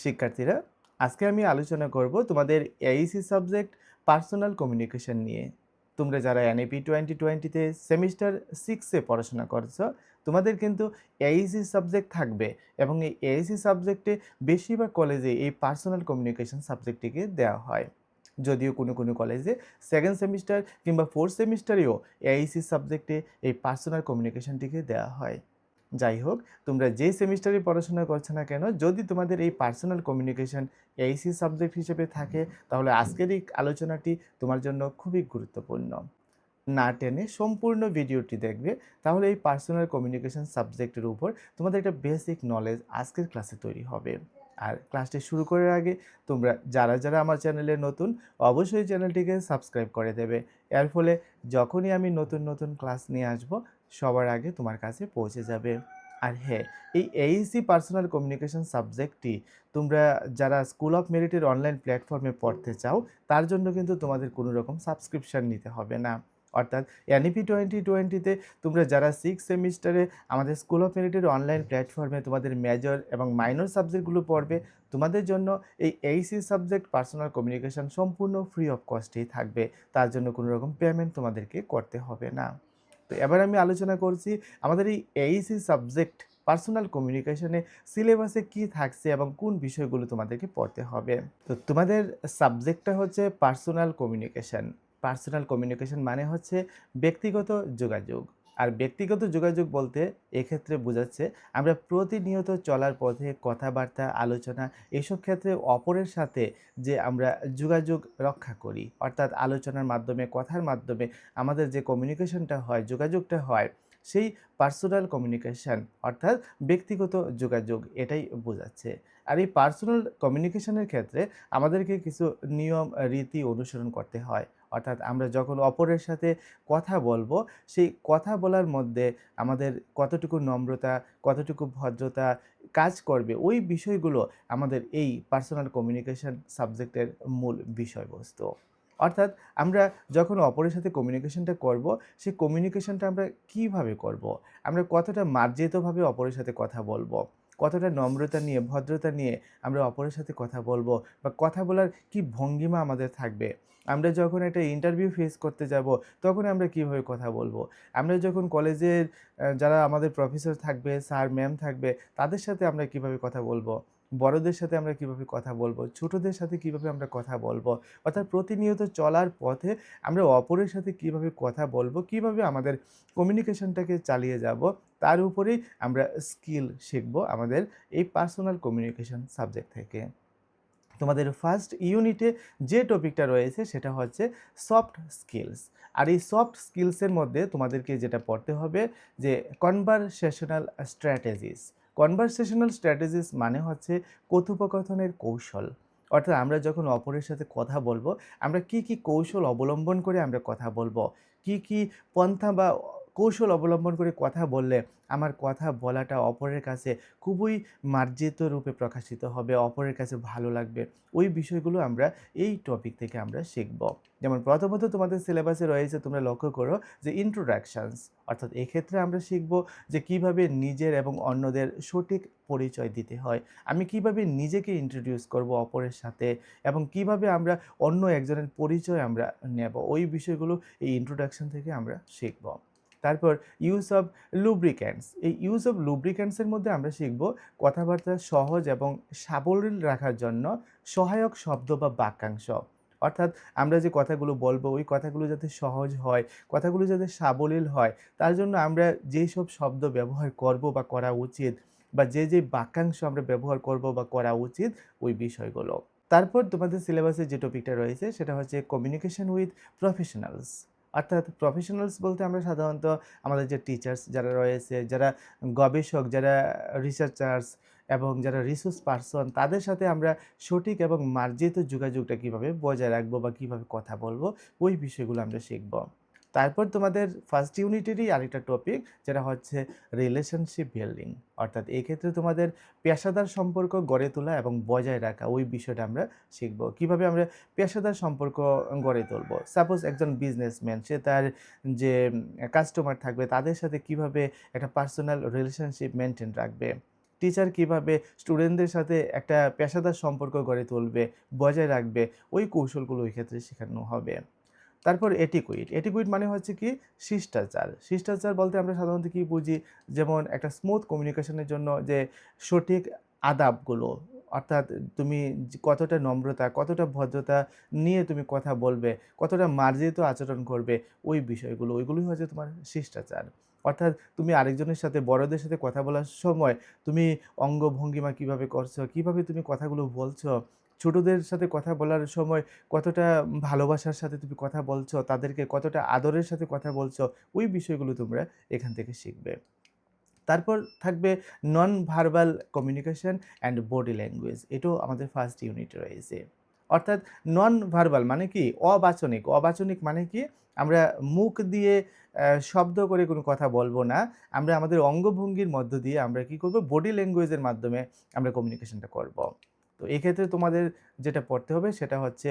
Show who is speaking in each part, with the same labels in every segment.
Speaker 1: শিক্ষার্থীরা, আজকে আমি আলোচনা করব তোমাদের এইসি সাবজেক্ট পার্সোনাল কমিউনিকেশন নিয়ে। তোমরা যারা এনএপি 2020-তে সেমিস্টার 6-এ পড়াশোনা করছো, তোমাদের কিন্তু এইসি সাবজেক্ট থাকবে এবং এই এইসি সাবজেক্টে বেশিরভাগ কলেজে এই পার্সোনাল কমিউনিকেশন সাবজেক্টটিকে দেওয়া হয়। যদিও কোনো কোনো কলেজে সেকেন্ড সেমিস্টার কিংবা ফোর্থ সেমিস্টারেও এইসি সাবজেক্টে এই পার্সোনাল কমিউনিকেশনটিকে দেওয়া হয়। যাই হোক, তোমরা যে সেমিস্টারে পড়াশোনা করছো না কেন, যদি তোমাদের এই পার্সোনাল কমিউনিকেশন এইসি সাবজেক্ট হিসেবে থাকে, তাহলে আজকের এই আলোচনাটি তোমার জন্য খুবই গুরুত্বপূর্ণ। না টেনে সম্পূর্ণ ভিডিওটি দেখবে, তাহলে এই পার্সোনাল কমিউনিকেশন সাবজেক্টের উপর তোমাদের একটা বেসিক নলেজ আজকের ক্লাসে তৈরি হবে। আর ক্লাসটি শুরু করার আগে তোমরা যারা যারা আমার চ্যানেলে নতুন, অবশ্যই চ্যানেলটিকে সাবস্ক্রাইব করে দেবে। এর ফলে যখনই আমি নতুন নতুন ক্লাস নিয়ে আসব, সবার আগে তোমার কাছে পৌঁছে যাবে। আর হ্যাঁ, এই এইসি পার্সোনাল কমিউনিকেশন সাবজেক্টটি তোমরা যারা স্কুল অফ মেরিটের অনলাইন প্ল্যাটফর্মে পড়তে চাও, তার জন্য কিন্তু তোমাদের কোনো রকম সাবস্ক্রিপশন নিতে হবে না। অর্থাৎ এনইপি 2020-তে তোমরা যারা 6 সেমিস্টারে আমাদের স্কুল অফ মেরিটের অনলাইন প্ল্যাটফর্মে তোমাদের মেজর এবং মাইনর সাবজেক্টগুলো পড়বে, তোমাদের জন্য এই এইসি সাবজেক্ট পার্সোনাল কমিউনিকেশন সম্পূর্ণ ফ্রি অফ কস্টেই থাকবে। তার জন্য কোনো রকম পেমেন্ট তোমাদেরকে করতে হবে না। তো এবার আমি আলোচনা করছি আমাদের এই এইসি সাবজেক্ট পার্সোনাল কমিউনিকেশনে সিলেবাসে কি থাকছে এবং কোন বিষয়গুলো তোমাদেরকে পড়তে হবে। তো তোমাদের সাবজেক্টটা হচ্ছে পার্সোনাল কমিউনিকেশন। পার্সোনাল কমিউনিকেশন মানে হচ্ছে ব্যক্তিগত যোগাযোগ। আর ব্যক্তিগত যোগাযোগ বলতে এক্ষেত্রে বোঝাচ্ছে আমরা প্রতিনিয়ত চলার পথে কথাবার্তা, আলোচনা এসব ক্ষেত্রে অপরের সাথে যে আমরা যোগাযোগ রক্ষা করি, অর্থাৎ আলোচনার মাধ্যমে, কথার মাধ্যমে আমাদের যে কমিউনিকেশনটা হয়, যোগাযোগটা হয়, সেই পার্সোনাল কমিউনিকেশন অর্থাৎ ব্যক্তিগত যোগাযোগ এটাই বোঝাচ্ছে। আর এই পার্সোনাল কমিউনিকেশনের ক্ষেত্রে আমাদেরকে কিছু নিয়ম রীতি অনুসরণ করতে হয়। অর্থাৎ আমরা যখন অপরের সাথে কথা বলবো, সেই কথা বলার মধ্যে আমাদের কতটুকু নম্রতা, কতটুকু ভদ্রতা কাজ করবে, ওই বিষয়গুলো আমাদের এই পার্সোনাল কমিউনিকেশন সাবজেক্টের মূল বিষয়বস্তু। অর্থাৎ আমরা যখন অপরের সাথে কমিউনিকেশনটা করব, সেই কমিউনিকেশনটা আমরা কিভাবে করব? আমরা কতটা মার্জিতভাবে অপরের সাথে কথা বলবো? কতটা নম্রতা নিয়ে, ভদ্রতা নিয়ে আমরা অপরের সাথে কথা বলবো বা কথা বলার কি ভঙ্গিমা আমাদের থাকবে? আমরা যখন একটা ইন্টারভিউ ফেস করতে যাব, তখন আমরা কিভাবে কথা বলবো? আমরা যখন কলেজের যারা আমাদের প্রফেসর থাকবে, স্যার, ম্যাম থাকবে, তাদের সাথে আমরা কিভাবে কথা বলবো? বড়দের সাথে আমরা কিভাবে কথা বলবো? ছোটদের সাথে কিভাবে আমরা কথা বলবো? অর্থাৎ প্রতিনিয়ত চলার পথে আমরা অপরের সাথে কিভাবে কথা বলবো, কিভাবে আমাদের কমিউনিকেশনটাকে চালিয়ে যাব, তার উপরেই আমরা স্কিল শিখব আমাদের এই পার্সোনাল কমিউনিকেশন সাবজেক্ট থেকে। তোমাদের ফার্স্ট ইউনিটে যে টপিকটা রয়েছে সেটা হচ্ছে সফট স্কিলস। আর এই সফট স্কিলসের মধ্যে তোমাদেরকে যেটা পড়তে হবে যে কনভারসেশনাল স্ট্র্যাটেজিস। কনভারসেশনাল স্ট্র্যাটেজিস মানে হচ্ছে কথোপকথনের কৌশল। অর্থাৎ আমরা যখন অপরের সাথে কথা বলবো, আমরা কি কি কৌশল অবলম্বন করে আমরা কথা বলবো, কি কি পন্থা বা কৌশল অবলম্বন করে কথা বললে আমার কথা বলাটা অপরের কাছে খুবই মার্জিত রূপে প্রকাশিত হবে, অপরের কাছে ভালো লাগবে। ওই বিষয়গুলো আমরা এই টপিক থেকে আমরা শিখব। যেমন প্রথমত তোমাদের সিলেবাসে রয়েছে, তোমরা লক্ষ্য করো যে ইন্ট্রোডাকশনস, অর্থাৎ এক্ষেত্রে আমরা শিখব যে কিভাবে নিজের এবং অন্যদের সঠিক পরিচয় দিতে হয়। আমি কিভাবে নিজেকে ইন্ট্রোডিউস করব অপরের সাথে এবং কিভাবে আমরা অন্য একজনের পরিচয় আমরা নেব। ওই বিষয়গুলো এই ইন্ট্রোডাকশন থেকে আমরা শিখব। তারপর ইউজ অফ লুব্রিক্যান্টস। এই ইউজ অফ লুব্রিক্যান্টসের মধ্যে আমরা শিখব কথাবার্তা সহজ এবং সাবলীল রাখার জন্য সহায়ক শব্দ বা বাক্যাংশ। অর্থাৎ আমরা যে কথাগুলো বলবো, ওই কথাগুলো যাতে সহজ হয়, কথাগুলো যাতে সাবলীল হয়, তার জন্য আমরা যেই সব শব্দ ব্যবহার করব বা করা উচিত, বা যে বাক্যাংশ আমরা ব্যবহার করব বা করা উচিত, ওই বিষয়গুলো। তারপর তোমাদের সিলেবাসে যে টপিকটা রয়েছে সেটা হচ্ছে কমিউনিকেশন উইথ প্রফেশনালস। অর্থাৎ প্রফেশনালস বলতে আমরা সাধারণত আমাদের যে টিচার্স যারা রয়েছে, যারা গবেষক, যারা রিসার্চার্স এবং যারা রিসোর্স পারসন, তাদের সাথে আমরা সঠিক এবং মার্জিত যোগাযোগটা কীভাবে বজায় রাখবো বা কীভাবে কথা বলবো, ওই বিষয়গুলো আমরা শিখব। তারপর তোমাদের ফার্স্ট ইউনিটেরই আরেকটা টপিক যেটা হচ্ছে রিলেশনশিপ বিল্ডিং। অর্থাৎ এক্ষেত্রে তোমাদের পেশাদার সম্পর্ক গড়ে তোলা এবং বজায় রাখা, ওই বিষয়টা আমরা শিখব। কিভাবে আমরা পেশাদার সম্পর্ক গড়ে তুলব। সাপোজ একজন বিজনেসম্যান, সে তার যে কাস্টমার থাকবে তাদের সাথে কিভাবে একটা পার্সোনাল রিলেশনশিপ মেনটেন রাখবে। টিচার কিভাবে স্টুডেন্টদের সাথে একটা পেশাদার সম্পর্ক গড়ে তুলবে, বজায় রাখবে, ওই কৌশলগুলো ওই ক্ষেত্রে শেখানো হবে। তারপর এটিকুইট। এটিকুইট মানে হচ্ছে কি শিষ্টাচার। শিষ্টাচার বলতে আমরা সাধারণত কি বুঝি? যেমন একটা স্মুথ কমিউনিকেশনের জন্য যে সঠিক আদাবগুলো, অর্থাৎ তুমি কতটা নম্রতা, কতটা ভদ্রতা নিয়ে তুমি কথা বলবে, কতটা মার্জিত আচরণ করবে, ওই বিষয়গুলো, ওইগুলোই হচ্ছে তোমার শিষ্টাচার। অর্থাৎ তুমি আরেকজনের সাথে, বড়দের সাথে কথা বলার সময় তুমি অঙ্গভঙ্গিমা কিভাবে করছো, কিভাবে তুমি কথাগুলো বলছো, ছোটদের সাথে কথা বলার সময় কতটা ভালোবাসার সাথে তুমি কথা বলছো, তাদেরকে কতটা আদরের সাথে কথা বলছো, ওই বিষয়গুলো তোমরা এখান থেকে শিখবে। তারপর থাকবে non verbal communication and body language. এটাও আমাদের ফার্স্ট ইউনিটে রয়েছে। অর্থাৎ নন ভার্বাল মানে কি? অবাচনিক। অবাচনিক মানে কি? আমরা মুখ দিয়ে শব্দ করে কোনো কথা বলবো না। আমরা আমাদের অঙ্গভঙ্গির মধ্য দিয়ে আমরা কি করব? বডি ল্যাঙ্গুয়েজের মাধ্যমে আমরা কমিউনিকেশনটা করব। তো এক্ষেত্রে তোমাদের যেটা পড়তে হবে সেটা হচ্ছে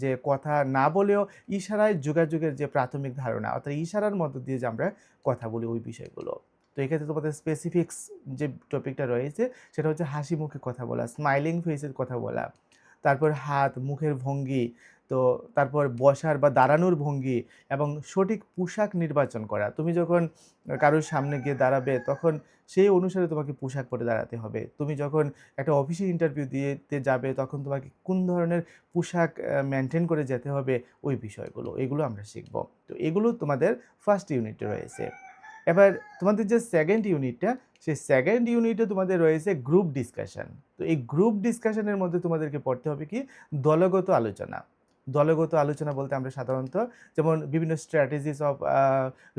Speaker 1: যে কথা না বলেও ইশারায় যোগাযোগের যে প্রাথমিক ধারণা, অর্থাৎ ইশারার মধ্য দিয়ে যে আমরা কথা বলি ওই বিষয়গুলো। তো এক্ষেত্রে তোমাদের স্পেসিফিক্স যে টপিকটা রয়েছে সেটা হচ্ছে হাসি মুখে কথা বলা, স্মাইলিং ফেসের কথা বলা। তারপর হাত, মুখের ভঙ্গি, তো তারপর বসার বা দাঁড়ানোর ভঙ্গি এবং সঠিক পোশাক নির্বাচন করা। তুমি যখন কারোর সামনে গিয়ে দাঁড়াবে তখন সেই অনুসারে তোমাকে পোশাক পরে দাঁড়াতে হবে। তুমি যখন একটা অফিসে ইন্টারভিউ দিতে যাবে তখন তোমাকে কোন ধরনের পোশাক মেইনটেইন করে যেতে হবে ওই বিষয়গুলো। এগুলো আমরা শিখব। তো এগুলো তোমাদের ফার্স্ট ইউনিটে রয়েছে। এবার তোমাদের যে সেকেন্ড ইউনিটটা, সেই সেকেন্ড ইউনিটে তোমাদের রয়েছে গ্রুপ ডিসকাশন। তো এই গ্রুপ ডিসকাশনের মধ্যে তোমাদেরকে পড়তে হবে কি? দলগত আলোচনা। দলগত আলোচনা বলতে আমরা সাধারণত যেমন বিভিন্ন strategies of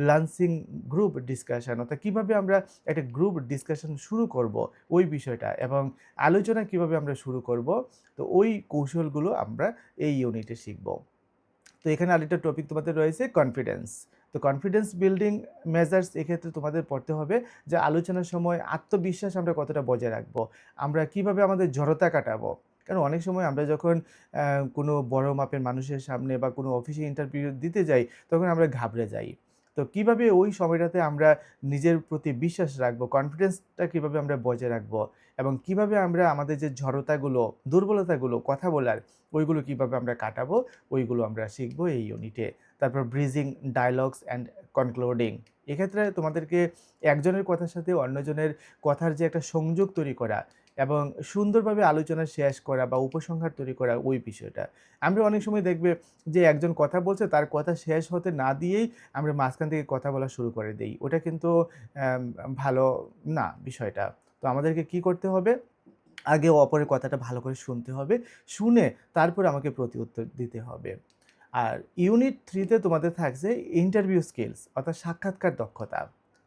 Speaker 1: launching group discussion, অর্থাৎ কীভাবে আমরা একটা গ্রুপ ডিসকাশন শুরু করব ওই বিষয়টা, এবং আলোচনা কিভাবে আমরা শুরু করব, তো ওই কৌশলগুলো আমরা এই ইউনিটে শিখব। তো এখানে আরেকটা টপিক তোমাদের রয়েছে কনফিডেন্স। তো কনফিডেন্স বিল্ডিং মেজার্স, এক্ষেত্রে তোমাদের পড়তে হবে যে আলোচনার সময় আত্মবিশ্বাস আমরা কতটা বজায় রাখবো, আমরা কিভাবে আমাদের জড়তা কাটাবো। কারণ অনেক সময় আমরা যখন কোনো বড় মাপের মানুষের সামনে বা কোনো অফিসে ইন্টারভিউ দিতে যাই তখন আমরা ঘাবড়ে যাই। তো কিভাবে ওই সময়টাতে আমরা নিজের প্রতি বিশ্বাস রাখবো, কনফিডেন্সটা কিভাবে আমরা বজায় রাখবো, এবং কিভাবে আমরা আমাদের যে জড়তাগুলো, দুর্বলতাগুলো কথা বলার, ওইগুলো কিভাবে আমরা কাটাবো, ওইগুলো আমরা শিখবো এই ইউনিটে। তারপর ব্রিজিং ডায়ালগস অ্যান্ড কনক্লুডিং। এক্ষেত্রে তোমাদেরকে একজনের কথার সাথে অন্যজনের কথার যে একটা সংযোগ তৈরি করা এবং সুন্দরভাবে আলোচনা শেষ করা বা উপসংহার তৈরি করা, ওই বিষয়টা। আমরা অনেক সময় দেখবে যে একজন কথা বলছে, তার কথা শেষ হতে না দিয়েই আমরা মাঝখান থেকে কথা বলা শুরু করে দেই। ওটা কিন্তু অ্যাম ভালো না বিষয়টা। তো আমাদেরকে কি করতে হবে? আগে অপরের কথাটা ভালো করে শুনতে হবে। শুনে তারপরে আমাকে প্রতিউত্তর দিতে হবে। আর ইউনিট 3 তে তোমাদের থাকছে ইন্টারভিউ স্কিলস, অর্থাৎ সাক্ষাৎকার দক্ষতা।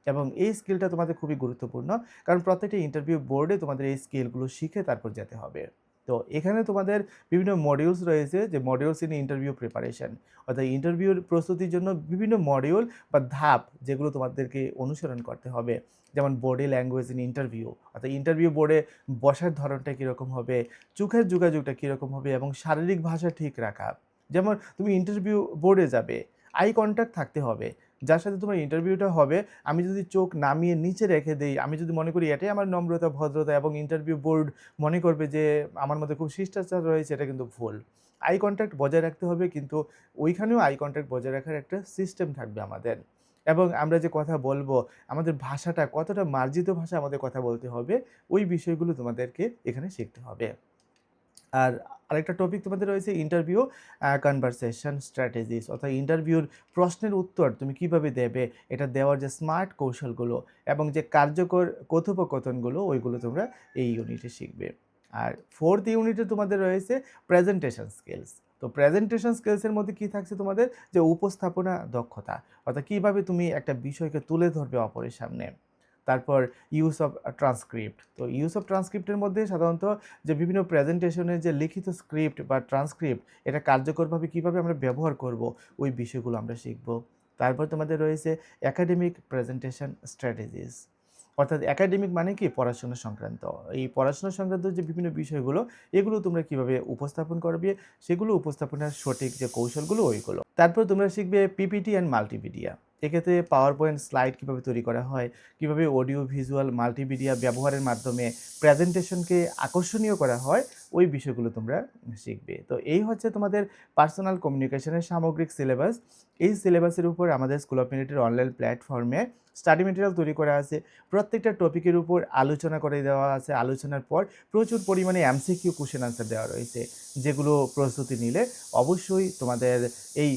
Speaker 1: এবং এই স্কিলটা তোমাদের খুবই গুরুত্বপূর্ণ। কারণ প্রত্যেকটা ইন্টারভিউ বোর্ডে তোমাদের এই স্কিলগুলো শিখে তারপর যেতে হবে। তো এখানে তোমাদের বিভিন্ন মডিউলস রয়েছে, যে মডিউলস ইন ইন্টারভিউ প্রিপারেশন, অর্থাৎ ইন্টারভিউর প্রস্তুতির জন্য বিভিন্ন মডিউল বা ধাপ যেগুলো তোমাদেরকে অনুসরণ করতে হবে। যেমন বডি ল্যাঙ্গুয়েজ ইন ইন্টারভিউ, অর্থাৎ ইন্টারভিউ বোর্ডে বসার ধরনটা কীরকম হবে, চোখের যোগাযোগটা কীরকম হবে, এবং শারীরিক ভাষা ঠিক রাখা। যেমন তুমি ইন্টারভিউ বোর্ডে যাবে, আই কনট্যাক্ট থাকতে হবে। যার সাথে তোমার ইন্টারভিউটা হবে, আমি যদি চোখ নামিয়ে নিচে রেখে দেই, আমি যদি মনে করি এটাই আমার নম্রতা, ভদ্রতা, এবং ইন্টারভিউ বোর্ড মনে করবে যে আমার মধ্যে খুব শিষ্টাচার রয়েছে, এটা কিন্তু ভুল। আই কনট্যাক্ট বজায় রাখতে হবে, কিন্তু ওইখানেও আই কনট্যাক্ট বজায় রাখার একটা সিস্টেম থাকবে আমাদের। এবং আমরা যে কথা বলবো, আমাদের ভাষাটা কতটা মার্জিত ভাষায় আমাদের কথা বলতে হবে, ওই বিষয়গুলো তোমাদেরকে এখানে শিখতে হবে। আর আরেকটা টপিক তোমাদের রয়েছে ইন্টারভিউ কনভারসেশন স্ট্র্যাটেজিস, অর্থাৎ ইন্টারভিউর প্রশ্নের উত্তর তুমি কিভাবে দেবে, এটা দেওয়ার যে স্মার্ট কৌশলগুলো এবং যে কার্যকর কথোপকথনগুলো, ওইগুলো তোমরা এই ইউনিটে শিখবে। আর 4th ইউনিটে তোমাদের রয়েছে প্রেজেন্টেশন স্কিলস। তো প্রেজেন্টেশন স্কিলসের মধ্যে কী থাকছে তোমাদের? যে উপস্থাপনা দক্ষতা, অর্থাৎ কীভাবে তুমি একটা বিষয়কে তুলে ধরবে অপরের সামনে। তারপর ইউজ অফ ট্রান্সক্রিপ্ট। তো ইউজ অফ ট্রান্সক্রিপ্টের মধ্যে সাধারণত যে বিভিন্ন প্রেজেন্টেশনের যে লিখিত স্ক্রিপ্ট বা ট্রান্সক্রিপ্ট, এটা কার্যকরভাবে কীভাবে আমরা ব্যবহার করব, ওই বিষয়গুলো আমরা শিখব। তারপর তোমাদের রয়েছে একাডেমিক প্রেজেন্টেশন স্ট্র্যাটেজিস, অর্থাৎ একাডেমিক মানে কি? পড়াশোনা সংক্রান্ত। এই পড়াশোনা সংক্রান্ত যে বিভিন্ন বিষয়গুলো, এগুলো তোমরা কিভাবে উপস্থাপন করবে, সেগুলো উপস্থাপনের সঠিক যে কৌশলগুলো, ওইগুলো। তারপর তোমরা শিখবে পিপিটি অ্যান্ড মাল্টিমিডিয়া। এক্ষেত্রে পাওয়ার পয়েন্ট স্লাইড কীভাবে তৈরি করা হয়, কীভাবে অডিও ভিজুয়াল মাল্টিমিডিয়া ব্যবহারের মাধ্যমে প্রেজেন্টেশনকে আকর্ষণীয় করা হয়, ওই বিষয়গুলো তোমরা শিখবে। তো এই হচ্ছে তোমাদের পার্সোনাল কমিউনিকেশনের সামগ্রিক সিলেবাস। এই সিলেবাসের উপর আমাদের স্কুল অফ মিনিটের অনলাইন প্ল্যাটফর্মে স্টাডি মেটেরিয়াল তৈরি করা আছে। প্রত্যেকটা টপিকের উপর আলোচনা করে দেওয়া আছে। আলোচনার পর প্রচুর পরিমাণে এমসিকিউ কোয়েশ্চেন আনসার দেওয়া রয়েছে, যেগুলো প্রস্তুতি নিলে অবশ্যই তোমাদের এই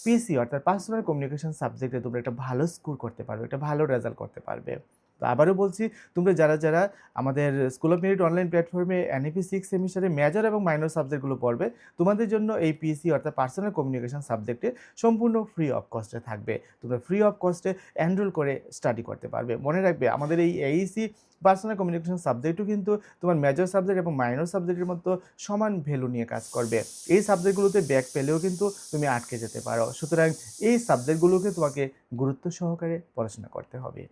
Speaker 1: পিসি অর্থাৎ পার্সোনাল কমিউনিকেশন সাবজেক্টে তোমরা একটা ভালো স্কোর করতে পারবে, একটা ভালো রেজাল্ট করতে পারবে। তো আবারও বলছি, তোমরা যারা আমাদের স্কুল অফ মেরিট অনলাইন প্ল্যাটফর্মে এনইপি 6 সেমিস্টারে মেজর এবং মাইনর সাবজেক্টগুলো পড়বে, তোমাদের জন্য এই পিসি অর্থাৎ পার্সোনাল কমিউনিকেশন সাবজেক্টে সম্পূর্ণ ফ্রি অফ কস্টে থাকবে। তোমরা ফ্রি অফ কস্টে এনরোল করে স্টাডি করতে পারবে। মনে রাখবে, আমাদের এই এইসি পার্সোনাল কমিউনিকেশন সাবজেক্টও কিন্তু তোমার মেজর সাবজেক্ট এবং মাইনর সাবজেক্টের মতো সমান ভ্যালু নিয়ে কাজ করবে। এই সাবজেক্টগুলোতে ব্যাক পেলেও কিন্তু তুমি আটকে যেতে পারো। সুতরাং এই সাবজেক্টগুলোকে তোমাকে গুরুত্ব সহকারে পড়াশোনা করতে হবে।